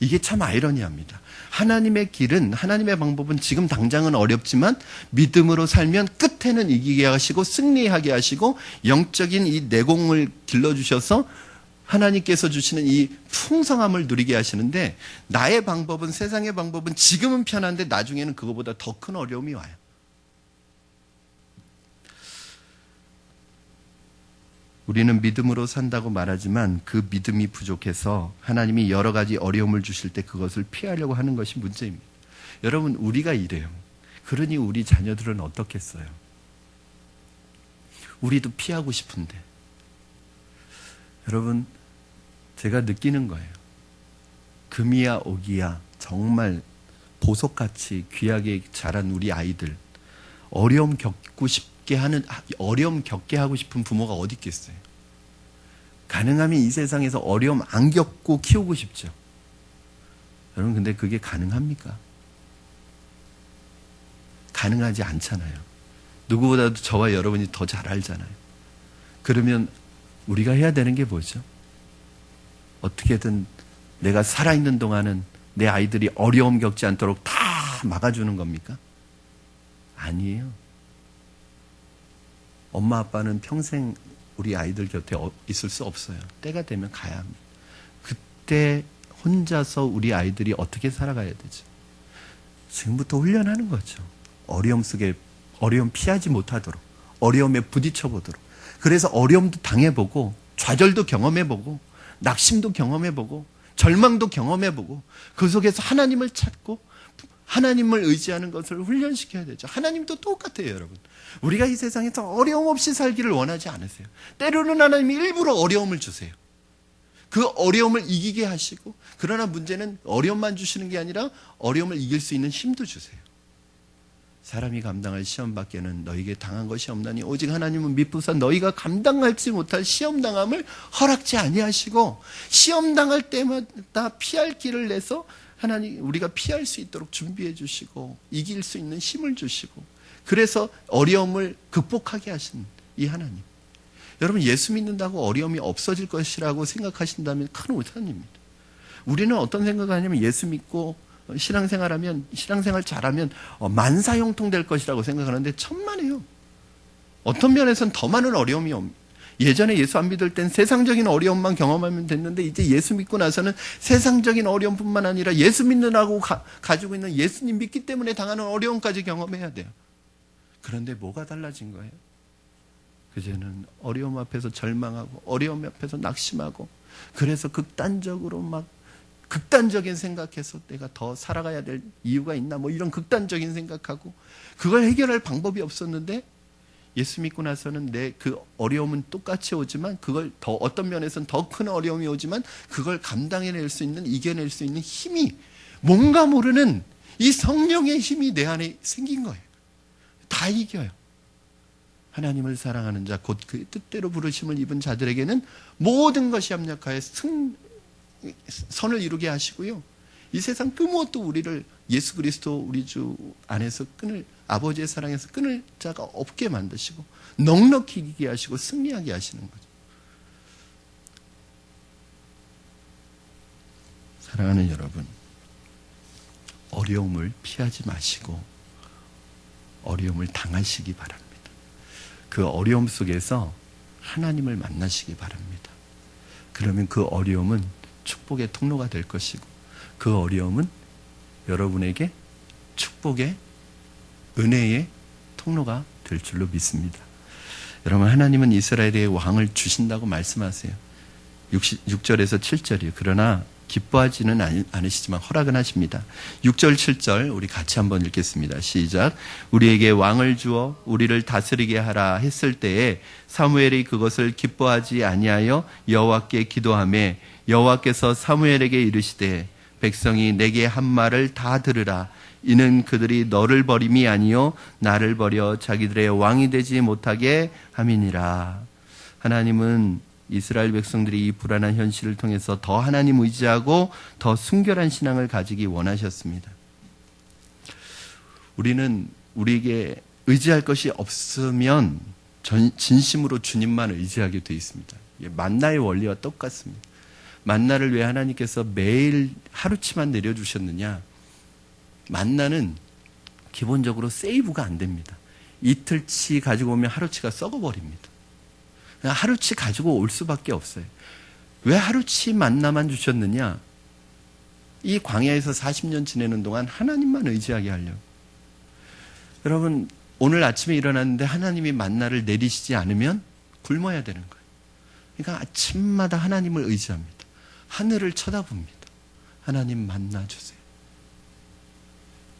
이게 참 아이러니합니다. 하나님의 길은, 하나님의 방법은 지금 당장은 어렵지만 믿음으로 살면 끝에는 이기게 하시고 승리하게 하시고 영적인 이 내공을 길러주셔서 하나님께서 주시는 이 풍성함을 누리게 하시는데 나의 방법은, 세상의 방법은 지금은 편한데 나중에는 그거보다 더 큰 어려움이 와요. 우리는 믿음으로 산다고 말하지만 그 믿음이 부족해서 하나님이 여러 가지 어려움을 주실 때 그것을 피하려고 하는 것이 문제입니다. 여러분 우리가 이래요. 그러니 우리 자녀들은 어떻겠어요? 우리도 피하고 싶은데. 여러분 제가 느끼는 거예요. 금이야 오기야 정말 보석같이 귀하게 자란 우리 아이들, 어려움 겪게 하고 싶은 부모가 어디 있겠어요? 가능하면 이 세상에서 어려움 안 겪고 키우고 싶죠. 여러분 근데 그게 가능합니까? 가능하지 않잖아요. 누구보다도 저와 여러분이 더 잘 알잖아요. 그러면 우리가 해야 되는 게 뭐죠? 어떻게든 내가 살아있는 동안은 내 아이들이 어려움 겪지 않도록 다 막아주는 겁니까? 아니에요. 엄마 아빠는 평생 우리 아이들 곁에 있을 수 없어요. 때가 되면 가야 합니다. 그때 혼자서 우리 아이들이 어떻게 살아가야 되죠? 지금부터 훈련하는 거죠. 어려움 속에, 어려움 피하지 못하도록, 어려움에 부딪혀 보도록. 그래서 어려움도 당해보고 좌절도 경험해보고 낙심도 경험해보고 절망도 경험해보고 그 속에서 하나님을 찾고 하나님을 의지하는 것을 훈련시켜야 되죠. 하나님도 똑같아요, 여러분. 우리가 이 세상에서 어려움 없이 살기를 원하지 않으세요. 때로는 하나님이 일부러 어려움을 주세요. 그 어려움을 이기게 하시고, 그러나 문제는 어려움만 주시는 게 아니라 어려움을 이길 수 있는 힘도 주세요. 사람이 감당할 시험 밖에는 너에게 당한 것이 없나니 오직 하나님은 미쁘사 너희가 감당할지 못할 시험 당함을 허락지 아니하시고, 시험 당할 때마다 피할 길을 내서 하나님 우리가 피할 수 있도록 준비해 주시고 이길 수 있는 힘을 주시고, 그래서 어려움을 극복하게 하신 이 하나님. 여러분, 예수 믿는다고 어려움이 없어질 것이라고 생각하신다면 큰 오산입니다. 우리는 어떤 생각을 하냐면 예수 믿고 신앙생활 잘하면 만사형통 될 것이라고 생각하는데 천만에요. 어떤 면에서는 더 많은 어려움이 옵니다. 예전에 예수 안 믿을 땐 세상적인 어려움만 경험하면 됐는데 이제 예수 믿고 나서는 세상적인 어려움뿐만 아니라 예수 믿느라고 가지고 있는 예수님 믿기 때문에 당하는 어려움까지 경험해야 돼요. 그런데 뭐가 달라진 거예요? 그제는 어려움 앞에서 절망하고 어려움 앞에서 낙심하고 그래서 극단적인 생각해서 내가 더 살아가야 될 이유가 있나 뭐 이런 극단적인 생각하고 그걸 해결할 방법이 없었는데 예수 믿고 나서는 내 그 어려움은 똑같이 오지만 그걸 더 어떤 면에서는 더 큰 어려움이 오지만 그걸 감당해낼 수 있는 이겨낼 수 있는 힘이 뭔가 모르는 이 성령의 힘이 내 안에 생긴 거예요. 다 이겨요. 하나님을 사랑하는 자 곧 그 뜻대로 부르심을 입은 자들에게는 모든 것이 합력하여 선을 이루게 하시고요. 이 세상 그 무엇도 우리를 예수 그리스도 우리 주 안에서 아버지의 사랑에서 끊을 자가 없게 만드시고 넉넉히 이기게 하시고 승리하게 하시는 거죠. 사랑하는 여러분, 어려움을 피하지 마시고 어려움을 당하시기 바랍니다. 그 어려움 속에서 하나님을 만나시기 바랍니다. 그러면 그 어려움은 축복의 통로가 될 것이고 그 어려움은 여러분에게 축복의 은혜의 통로가 될 줄로 믿습니다. 여러분, 하나님은 이스라엘의 왕을 주신다고 말씀하세요. 6절에서 7절이요. 그러나 기뻐하지는 않으시지만 허락은 하십니다. 6절 7절 우리 같이 한번 읽겠습니다. 시작. 우리에게 왕을 주어 우리를 다스리게 하라 했을 때에 사무엘이 그것을 기뻐하지 아니하여 여호와께 기도하매 여호와께서 사무엘에게 이르시되 백성이 내게 한 말을 다 들으라. 이는 그들이 너를 버림이 아니요 나를 버려 자기들의 왕이 되지 못하게 함이니라. 하나님은 이스라엘 백성들이 이 불안한 현실을 통해서 더 하나님 의지하고 더 순결한 신앙을 가지기 원하셨습니다. 우리는 우리에게 의지할 것이 없으면 진심으로 주님만 의지하게 되어 있습니다. 만나의 원리와 똑같습니다. 만나를 왜 하나님께서 매일 하루치만 내려주셨느냐? 만나는 기본적으로 세이브가 안 됩니다. 이틀치 가지고 오면 하루치가 썩어버립니다. 그냥 하루치 가지고 올 수밖에 없어요. 왜 하루치 만나만 주셨느냐? 이 광야에서 40년 지내는 동안 하나님만 의지하게 하려고. 여러분, 오늘 아침에 일어났는데 하나님이 만나를 내리시지 않으면 굶어야 되는 거예요. 그러니까 아침마다 하나님을 의지합니다. 하늘을 쳐다봅니다. 하나님 만나주세요.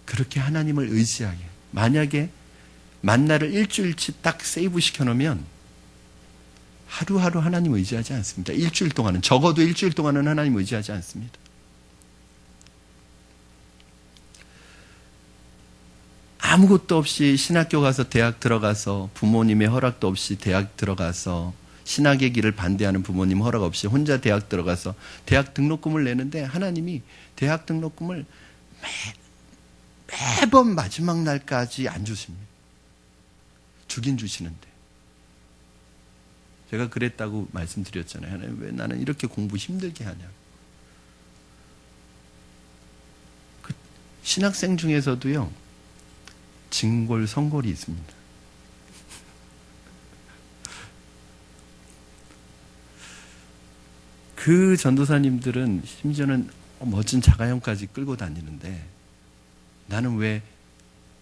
그렇게 하나님을 의지하게. 만약에 만나를 일주일치 딱 세이브 시켜놓으면 하루하루 하나님 의지하지 않습니다. 일주일 동안은, 적어도 일주일 동안은 하나님 의지하지 않습니다. 아무것도 없이 신학교 가서 대학 들어가서 부모님의 허락도 없이 대학 들어가서 신학의 길을 반대하는 부모님 허락 없이 혼자 대학 들어가서 대학 등록금을 내는데 하나님이 대학 등록금을 매번 마지막 날까지 안 주십니다. 주긴 주시는데. 제가 그랬다고 말씀드렸잖아요. 하나님 왜 나는 이렇게 공부 힘들게 하냐고. 그 신학생 중에서도요. 진골, 성골이 있습니다. 그 전도사님들은 심지어는 멋진 자가용까지 끌고 다니는데 나는 왜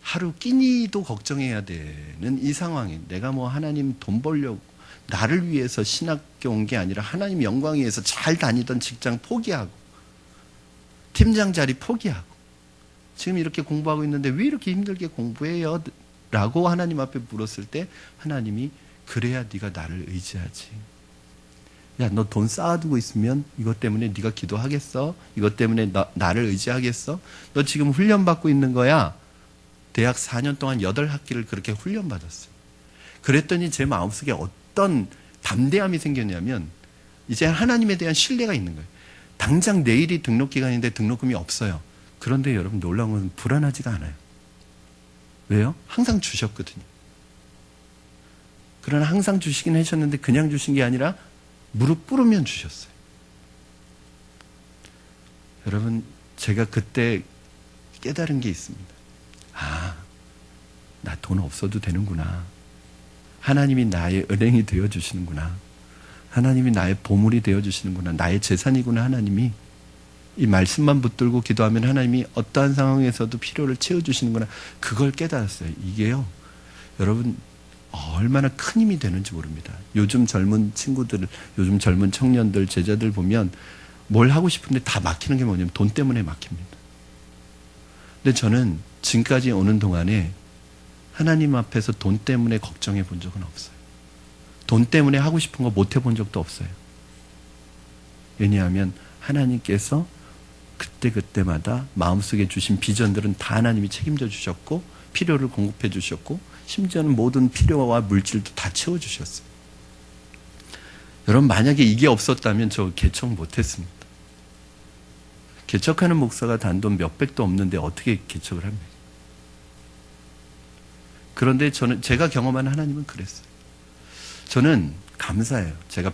하루 끼니도 걱정해야 되는 이 상황에 내가 뭐 하나님 돈 벌려고 나를 위해서 신학교 온 게 아니라 하나님 영광 위해서 잘 다니던 직장 포기하고 팀장 자리 포기하고 지금 이렇게 공부하고 있는데 왜 이렇게 힘들게 공부해요? 라고 하나님 앞에 물었을 때 하나님이 그래야 네가 나를 의지하지. 야, 너 돈 쌓아두고 있으면 이것 때문에 네가 기도하겠어? 이것 때문에 나를 의지하겠어? 너 지금 훈련받고 있는 거야. 대학 4년 동안 8학기를 그렇게 훈련받았어요. 그랬더니 제 마음속에 어떤 담대함이 생겼냐면 이제 하나님에 대한 신뢰가 있는 거예요. 당장 내일이 등록기간인데 등록금이 없어요. 그런데 여러분 놀라운 것은 불안하지가 않아요. 왜요? 항상 주셨거든요. 그러나 항상 주시긴 하셨는데 그냥 주신 게 아니라 무릎 꿇으면 주셨어요. 여러분, 제가 그때 깨달은 게 있습니다. 아, 나 돈 없어도 되는구나. 하나님이 나의 은행이 되어주시는구나. 하나님이 나의 보물이 되어주시는구나. 나의 재산이구나. 하나님이 이 말씀만 붙들고 기도하면 하나님이 어떠한 상황에서도 필요를 채워주시는구나. 그걸 깨달았어요. 이게요, 여러분, 얼마나 큰 힘이 되는지 모릅니다. 요즘 젊은 친구들, 요즘 젊은 청년들, 제자들 보면 뭘 하고 싶은데 다 막히는 게 뭐냐면 돈 때문에 막힙니다. 근데 저는 지금까지 오는 동안에 하나님 앞에서 돈 때문에 걱정해 본 적은 없어요. 돈 때문에 하고 싶은 거 못 해본 적도 없어요. 왜냐하면 하나님께서 그때그때마다 마음속에 주신 비전들은 다 하나님이 책임져 주셨고 필요를 공급해 주셨고 심지어는 모든 필요와 물질도 다 채워주셨어요. 여러분, 만약에 이게 없었다면 저 개척 못했습니다. 개척하는 목사가 단돈 몇백도 없는데 어떻게 개척을 합니까? 그런데 제가 경험한 하나님은 그랬어요. 저는 감사해요. 제가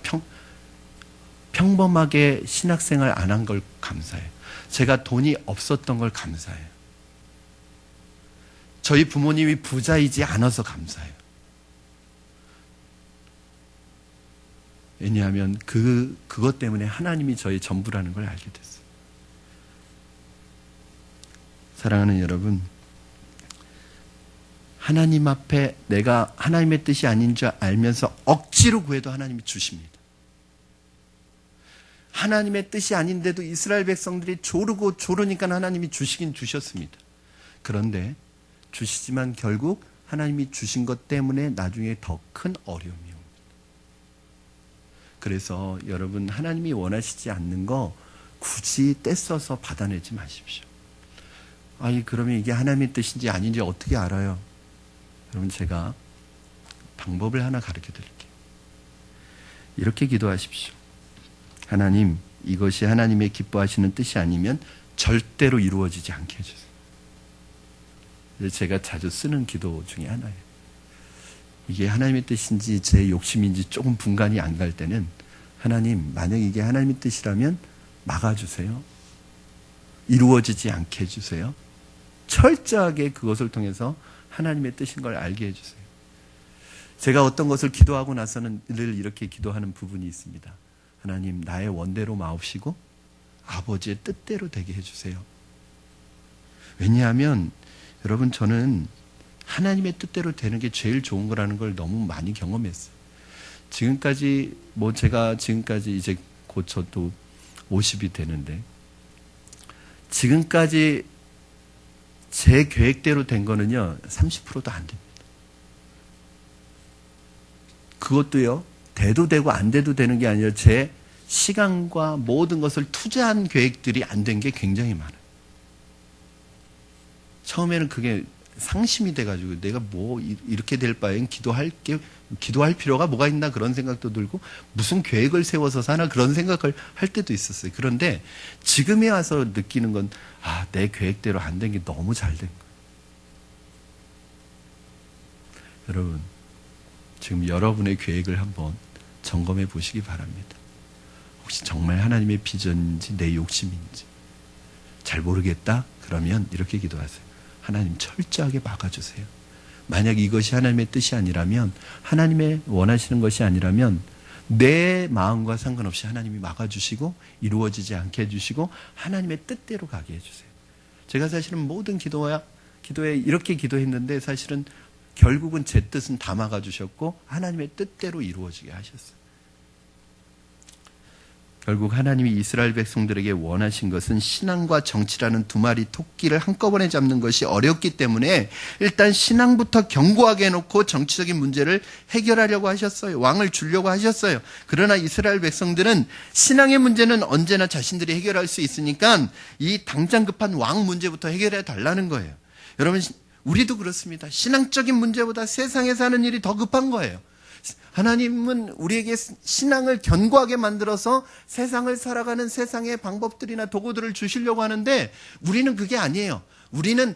평범하게 신학생활 안 한 걸 감사해요. 제가 돈이 없었던 걸 감사해요. 저희 부모님이 부자이지 않아서 감사해요. 왜냐하면 그것 때문에 하나님이 저의 전부라는 걸 알게 됐어요. 사랑하는 여러분, 하나님 앞에 내가 하나님의 뜻이 아닌 줄 알면서 억지로 구해도 하나님이 주십니다. 하나님의 뜻이 아닌데도 이스라엘 백성들이 조르니까 하나님이 주시긴 주셨습니다. 그런데 주시지만 결국 하나님이 주신 것 때문에 나중에 더 큰 어려움이 옵니다. 그래서 여러분, 하나님이 원하시지 않는 거 굳이 떼써서 받아내지 마십시오. 아니, 그러면 이게 하나님의 뜻인지 아닌지 어떻게 알아요? 여러분, 제가 방법을 하나 가르쳐 드릴게요. 이렇게 기도하십시오. 하나님, 이것이 하나님의 기뻐하시는 뜻이 아니면 절대로 이루어지지 않게 해주세요. 제가 자주 쓰는 기도 중에 하나예요. 이게 하나님의 뜻인지 제 욕심인지 조금 분간이 안 갈 때는 하나님, 만약 이게 하나님의 뜻이라면 막아주세요. 이루어지지 않게 해주세요. 철저하게 그것을 통해서 하나님의 뜻인 걸 알게 해주세요. 제가 어떤 것을 기도하고 나서는 늘 이렇게 기도하는 부분이 있습니다. 하나님, 나의 원대로 마옵시고 아버지의 뜻대로 되게 해주세요. 왜냐하면 여러분, 저는 하나님의 뜻대로 되는 게 제일 좋은 거라는 걸 너무 많이 경험했어요. 지금까지 제가 지금까지 이제 곧 저도 50이 되는데 지금까지 제 계획대로 된 거는요 30%도 안 됩니다. 그것도요 돼도 되고 안 돼도 되는 게 아니라 제 시간과 모든 것을 투자한 계획들이 안 된 게 굉장히 많아요. 처음에는 그게 상심이 돼가지고 내가 이렇게 될 바엔 기도할 필요가 뭐가 있나 그런 생각도 들고 무슨 계획을 세워서 사나 그런 생각을 할 때도 있었어요. 그런데 지금에 와서 느끼는 건 내 계획대로 안 된 게 너무 잘 된 거예요. 여러분, 지금 여러분의 계획을 한번 점검해 보시기 바랍니다. 혹시 정말 하나님의 비전인지 내 욕심인지 잘 모르겠다? 그러면 이렇게 기도하세요. 하나님, 철저하게 막아주세요. 만약 이것이 하나님의 뜻이 아니라면, 하나님의 원하시는 것이 아니라면 내 마음과 상관없이 하나님이 막아주시고 이루어지지 않게 해주시고 하나님의 뜻대로 가게 해주세요. 제가 사실은 모든 기도에 이렇게 기도했는데 사실은 결국은 제 뜻은 다 막아주셨고 하나님의 뜻대로 이루어지게 하셨어요. 결국 하나님이 이스라엘 백성들에게 원하신 것은 신앙과 정치라는 두 마리 토끼를 한꺼번에 잡는 것이 어렵기 때문에 일단 신앙부터 견고하게 해놓고 정치적인 문제를 해결하려고 하셨어요. 왕을 주려고 하셨어요. 그러나 이스라엘 백성들은 신앙의 문제는 언제나 자신들이 해결할 수 있으니까 이 당장 급한 왕 문제부터 해결해 달라는 거예요. 여러분, 우리도 그렇습니다. 신앙적인 문제보다 세상에 사는 일이 더 급한 거예요. 하나님은 우리에게 신앙을 견고하게 만들어서 세상을 살아가는 세상의 방법들이나 도구들을 주시려고 하는데 우리는 그게 아니에요. 우리는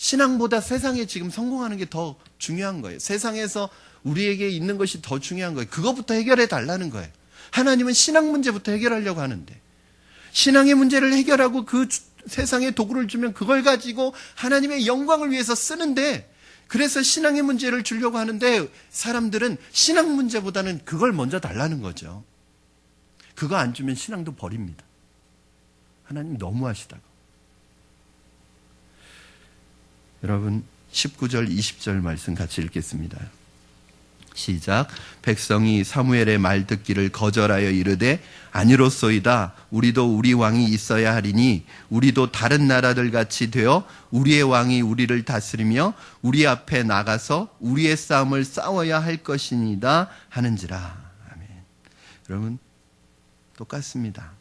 신앙보다 세상에 지금 성공하는 게 더 중요한 거예요. 세상에서 우리에게 있는 것이 더 중요한 거예요. 그것부터 해결해 달라는 거예요. 하나님은 신앙 문제부터 해결하려고 하는데, 신앙의 문제를 해결하고 그 세상에 도구를 주면 그걸 가지고 하나님의 영광을 위해서 쓰는데, 그래서 신앙의 문제를 주려고 하는데 사람들은 신앙 문제보다는 그걸 먼저 달라는 거죠. 그거 안 주면 신앙도 버립니다. 하나님 너무하시다고. 여러분 19절 20절 말씀 같이 읽겠습니다. 시작. 백성이 사무엘의 말 듣기를 거절하여 이르되 아니로소이다. 우리도 우리 왕이 있어야 하리니 우리도 다른 나라들 같이 되어 우리의 왕이 우리를 다스리며 우리 앞에 나가서 우리의 싸움을 싸워야 할 것이니다 하는지라. 아멘. 여러분 똑같습니다.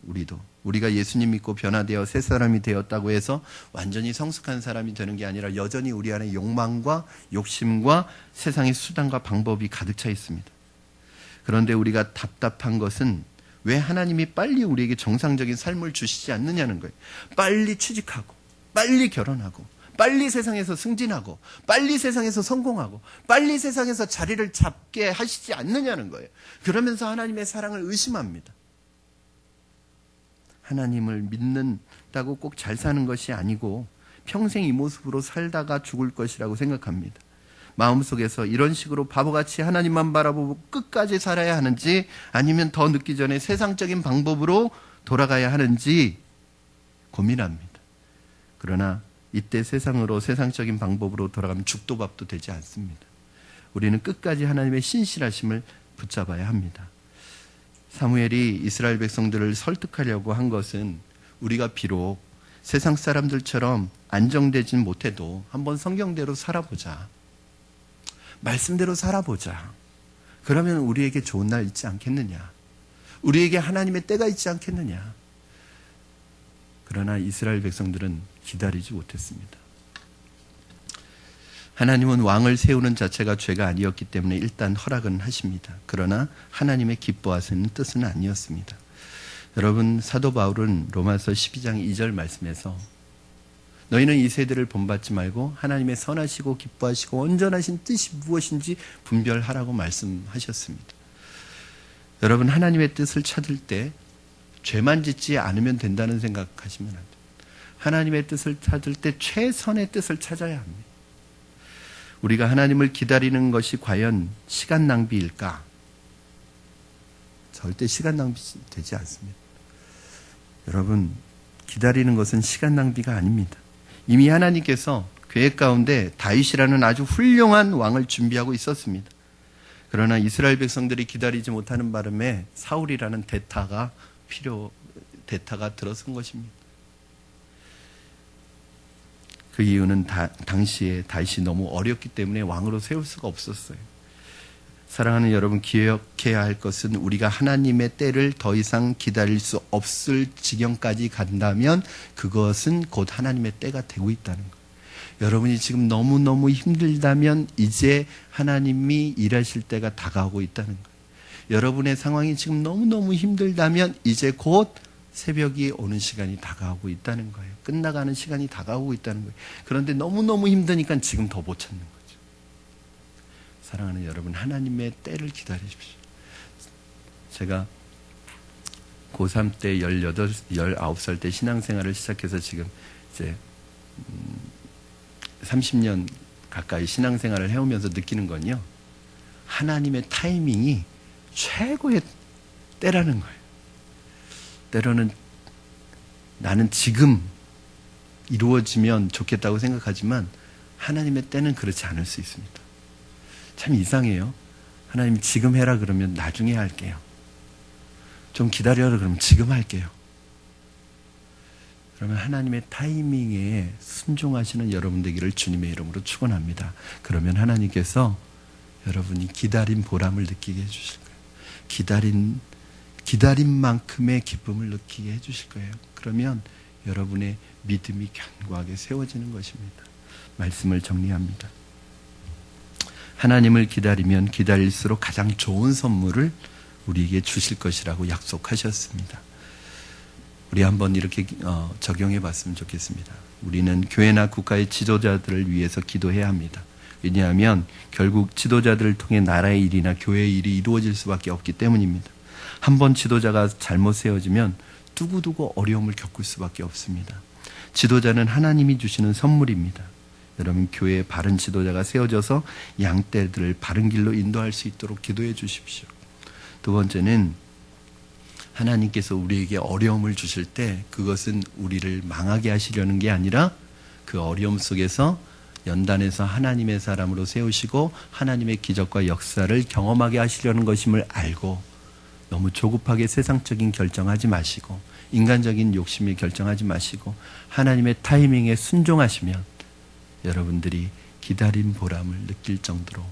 우리가 예수님 믿고 변화되어 새 사람이 되었다고 해서 완전히 성숙한 사람이 되는 게 아니라 여전히 우리 안에 욕망과 욕심과 세상의 수단과 방법이 가득 차 있습니다. 그런데 우리가 답답한 것은 왜 하나님이 빨리 우리에게 정상적인 삶을 주시지 않느냐는 거예요. 빨리 취직하고 빨리 결혼하고 빨리 세상에서 승진하고 빨리 세상에서 성공하고 빨리 세상에서 자리를 잡게 하시지 않느냐는 거예요. 그러면서 하나님의 사랑을 의심합니다. 하나님을 믿는다고 꼭 잘 사는 것이 아니고 평생 이 모습으로 살다가 죽을 것이라고 생각합니다. 마음속에서 이런 식으로 바보같이 하나님만 바라보고 끝까지 살아야 하는지 아니면 더 늦기 전에 세상적인 방법으로 돌아가야 하는지 고민합니다. 그러나 이때 세상적인 방법으로 돌아가면 죽도 밥도 되지 않습니다. 우리는 끝까지 하나님의 신실하심을 붙잡아야 합니다. 사무엘이 이스라엘 백성들을 설득하려고 한 것은 우리가 비록 세상 사람들처럼 안정되진 못해도 한번 성경대로 살아보자. 말씀대로 살아보자. 그러면 우리에게 좋은 날 있지 않겠느냐. 우리에게 하나님의 때가 있지 않겠느냐. 그러나 이스라엘 백성들은 기다리지 못했습니다. 하나님은 왕을 세우는 자체가 죄가 아니었기 때문에 일단 허락은 하십니다. 그러나 하나님의 기뻐하시는 뜻은 아니었습니다. 여러분 사도 바울은 로마서 12장 2절 말씀에서 너희는 이 세대를 본받지 말고 하나님의 선하시고 기뻐하시고 온전하신 뜻이 무엇인지 분별하라고 말씀하셨습니다. 여러분 하나님의 뜻을 찾을 때 죄만 짓지 않으면 된다는 생각하시면 안 돼요. 하나님의 뜻을 찾을 때 최선의 뜻을 찾아야 합니다. 우리가 하나님을 기다리는 것이 과연 시간 낭비일까? 절대 시간 낭비 되지 않습니다. 여러분, 기다리는 것은 시간 낭비가 아닙니다. 이미 하나님께서 계획 가운데 다윗이라는 아주 훌륭한 왕을 준비하고 있었습니다. 그러나 이스라엘 백성들이 기다리지 못하는 바람에 사울이라는 대타가 들어선 것입니다. 그 이유는 당시에 다윗이 너무 어렸기 때문에 왕으로 세울 수가 없었어요. 사랑하는 여러분, 기억해야 할 것은 우리가 하나님의 때를 더 이상 기다릴 수 없을 지경까지 간다면 그것은 곧 하나님의 때가 되고 있다는 거예요. 여러분이 지금 너무너무 힘들다면 이제 하나님이 일하실 때가 다가오고 있다는 거예요. 여러분의 상황이 지금 너무너무 힘들다면 이제 곧 새벽이 오는 시간이 다가오고 있다는 거예요. 끝나가는 시간이 다가오고 있다는 거예요. 그런데 너무너무 힘드니까 지금 더 못 찾는 거죠. 사랑하는 여러분, 하나님의 때를 기다리십시오. 제가 고3 때 19살 때 신앙생활을 시작해서 지금 이제 30년 가까이 신앙생활을 해오면서 느끼는 건요. 하나님의 타이밍이 최고의 때라는 거예요. 때로는 나는 지금 이루어지면 좋겠다고 생각하지만 하나님의 때는 그렇지 않을 수 있습니다. 참 이상해요. 하나님 지금 해라 그러면 나중에 할게요. 좀 기다려라 그러면 지금 할게요. 그러면 하나님의 타이밍에 순종하시는 여러분 되기를 주님의 이름으로 축원합니다. 그러면 하나님께서 여러분이 기다린 보람을 느끼게 해주실 거예요. 기다린 만큼의 기쁨을 느끼게 해주실 거예요. 그러면 여러분의 믿음이 견고하게 세워지는 것입니다. 말씀을 정리합니다. 하나님을 기다리면 기다릴수록 가장 좋은 선물을 우리에게 주실 것이라고 약속하셨습니다. 우리 한번 이렇게 적용해 봤으면 좋겠습니다. 우리는 교회나 국가의 지도자들을 위해서 기도해야 합니다. 왜냐하면 결국 지도자들을 통해 나라의 일이나 교회의 일이 이루어질 수밖에 없기 때문입니다. 한번 지도자가 잘못 세워지면 두고두고 어려움을 겪을 수밖에 없습니다. 지도자는 하나님이 주시는 선물입니다. 여러분, 교회에 바른 지도자가 세워져서 양떼들을 바른 길로 인도할 수 있도록 기도해 주십시오. 두 번째는 하나님께서 우리에게 어려움을 주실 때 그것은 우리를 망하게 하시려는 게 아니라 그 어려움 속에서 연단해서 하나님의 사람으로 세우시고 하나님의 기적과 역사를 경험하게 하시려는 것임을 알고 너무 조급하게 세상적인 결정하지 마시고 인간적인 욕심에 결정하지 마시고 하나님의 타이밍에 순종하시면 여러분들이 기다린 보람을 느낄 정도로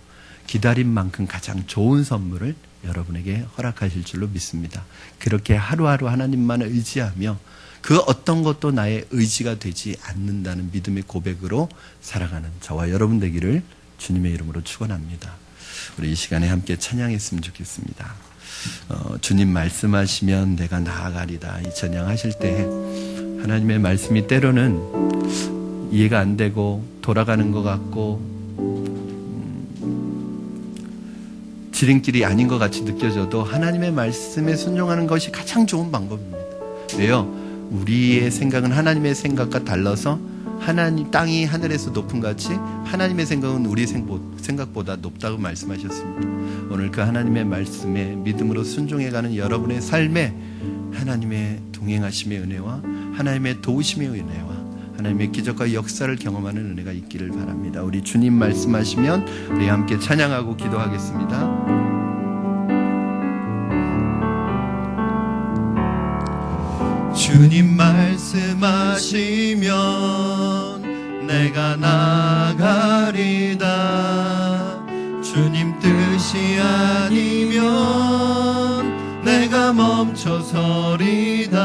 기다린 만큼 가장 좋은 선물을 여러분에게 허락하실 줄로 믿습니다. 그렇게 하루하루 하나님만 의지하며 그 어떤 것도 나의 의지가 되지 않는다는 믿음의 고백으로 살아가는 저와 여러분 되기를 주님의 이름으로 축원합니다. 우리 이 시간에 함께 찬양했으면 좋겠습니다. 주님 말씀하시면 내가 나아가리다, 이 찬양하실 때 하나님의 말씀이 때로는 이해가 안 되고 돌아가는 것 같고 지름길이 아닌 것 같이 느껴져도 하나님의 말씀에 순종하는 것이 가장 좋은 방법입니다. 왜요? 우리의 생각은 하나님의 생각과 달라서 하나님 땅이 하늘에서 높은 같이 하나님의 생각은 우리 생각보다 높다고 말씀하셨습니다. 오늘 그 하나님의 말씀에 믿음으로 순종해가는 여러분의 삶에 하나님의 동행하심의 은혜와 하나님의 도우심의 은혜와 하나님의 기적과 역사를 경험하는 은혜가 있기를 바랍니다. 우리 주님 말씀하시면 우리 함께 찬양하고 기도하겠습니다. 주님 말씀하시면 내가 나가리다. 주님 뜻이 아니면 내가 멈춰서리다.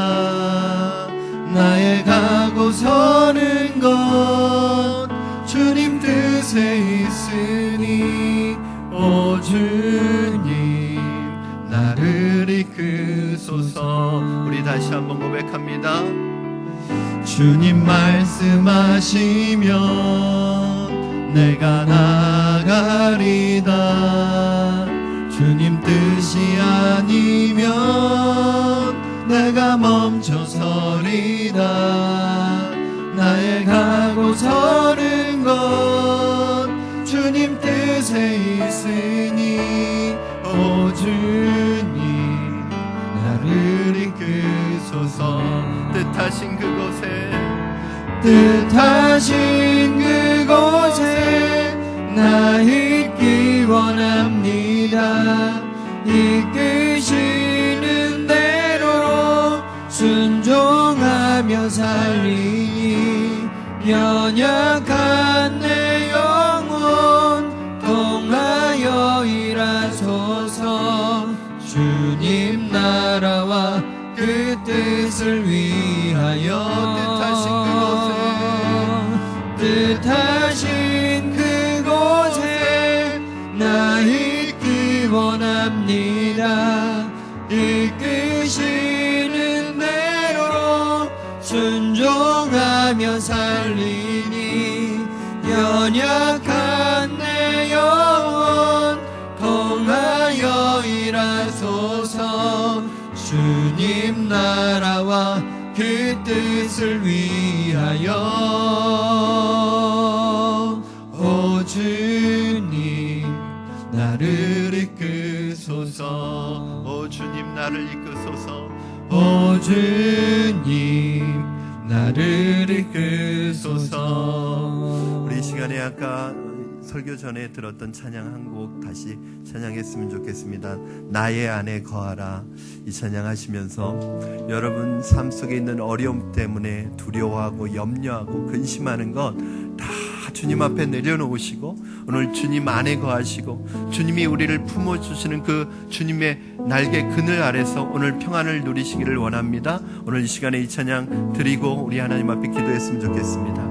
나의 가고 서는 것 주님 뜻에 있으니 오 주님 나를 이끄소서. 우리 다시 한번 고백합니다. 주님 말씀하시면 내가 나가리다. 주님 뜻이 아니면 내가 멈춰서리다. 나의 가고 서는 것 주님 뜻에 있으니 오 주님 나를 이끄소서. 뜻하신 그곳에 나 있기 원합니다. 이끄시는 대로 순종하며 살리니 연약한 내 영혼 통하여 일하소서. 주님 나라와 그 뜻을 위하여 뜻하신 그곳에 나 있기 원합니다. 이끄시는 대로 순종하며 살리니 연약한 내 영혼 통하여 일하소서. 주님 나라와 그 뜻을 위하여 오 주님 나를 이끄소서. 오 주님 나를 이끄소서. 오 주님 나를 이끄소서. 우리 시간에 아까 설교 전에 들었던 찬양 한 곡 다시 찬양했으면 좋겠습니다. 나의 안에 거하라. 이 찬양 하시면서 여러분 삶 속에 있는 어려움 때문에 두려워하고 염려하고 근심하는 것 다 주님 앞에 내려놓으시고 오늘 주님 안에 거하시고 주님이 우리를 품어주시는 그 주님의 날개 그늘 아래서 오늘 평안을 누리시기를 원합니다. 오늘 이 시간에 이 찬양 드리고 우리 하나님 앞에 기도했으면 좋겠습니다.